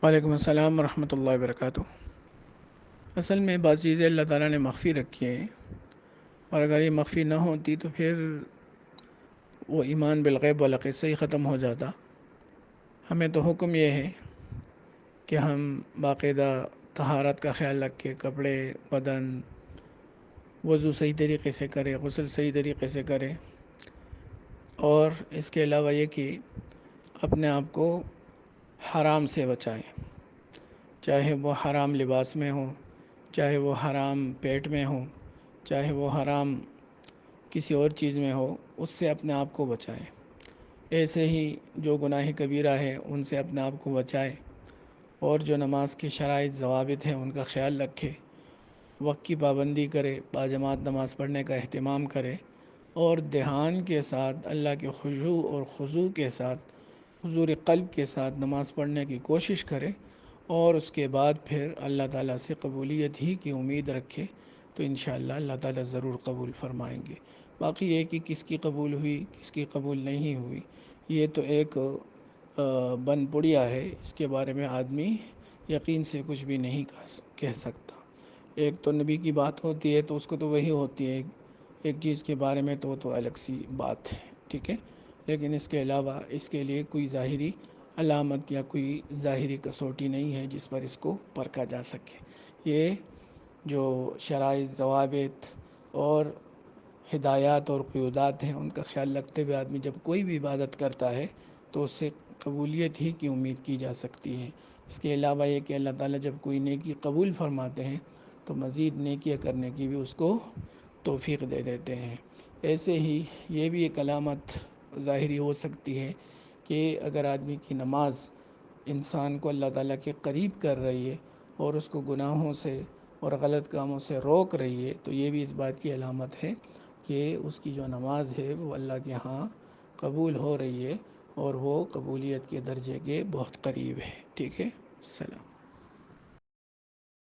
وعلیکم السلام ورحمۃ اللہ وبرکاتہ۔ اصل میں بعض چیزیں اللہ تعالیٰ نے مخفی رکھی ہیں، اور اگر یہ مخفی نہ ہوتی تو پھر وہ ایمان بالغیب والا قصہ ہی ختم ہو جاتا۔ ہمیں تو حکم یہ ہے کہ ہم باقاعدہ طہارت کا خیال رکھ کے کپڑے، بدن، وضو صحیح طریقے سے کریں، غسل صحیح طریقے سے کریں، اور اس کے علاوہ یہ کہ اپنے آپ کو حرام سے بچائیں، چاہے وہ حرام لباس میں ہو، چاہے وہ حرام پیٹ میں ہو، چاہے وہ حرام کسی اور چیز میں ہو، اس سے اپنے آپ کو بچائیں۔ ایسے ہی جو گناہ کبیرہ ہے ان سے اپنے آپ کو بچائے، اور جو نماز کی شرائط ضوابط ہیں ان کا خیال رکھے، وقت کی پابندی کرے، باجماعت نماز پڑھنے کا اہتمام کرے، اور دھیان کے ساتھ اللہ کے خشوع اور خضوع کے ساتھ، حضور قلب کے ساتھ نماز پڑھنے کی کوشش کرے، اور اس کے بعد پھر اللہ تعالیٰ سے قبولیت ہی کی امید رکھے، تو انشاءاللہ اللہ تعالیٰ ضرور قبول فرمائیں گے۔ باقی یہ کہ کس کی قبول ہوئی کس کی قبول نہیں ہوئی، یہ تو ایک بن پڑیا ہے، اس کے بارے میں آدمی یقین سے کچھ بھی نہیں کہہ سکتا۔ ایک تو نبی کی بات ہوتی ہے تو اس کو تو وہی ہوتی ہے، ایک چیز کے بارے میں تو الگ سی بات ہے، ٹھیک ہے، لیکن اس کے علاوہ اس کے لیے کوئی ظاہری علامت یا کوئی ظاہری کسوٹی نہیں ہے جس پر اس کو پرکھا جا سکے۔ یہ جو شرائط، ضوابط اور ہدایات اور قیودات ہیں ان کا خیال رکھتے ہوئے آدمی جب کوئی بھی عبادت کرتا ہے تو اس سے قبولیت ہی کی امید کی جا سکتی ہے۔ اس کے علاوہ یہ کہ اللہ تعالیٰ جب کوئی نیکی قبول فرماتے ہیں تو مزید نیکیاں کرنے کی بھی اس کو توفیق دے دیتے ہیں۔ ایسے ہی یہ بھی ایک علامت ظاہری ہو سکتی ہے کہ اگر آدمی کی نماز انسان کو اللہ تعالیٰ کے قریب کر رہی ہے اور اس کو گناہوں سے اور غلط کاموں سے روک رہی ہے، تو یہ بھی اس بات کی علامت ہے کہ اس کی جو نماز ہے وہ اللہ کے ہاں قبول ہو رہی ہے، اور وہ قبولیت کے درجے کے بہت قریب ہے۔ ٹھیک ہے، السلام۔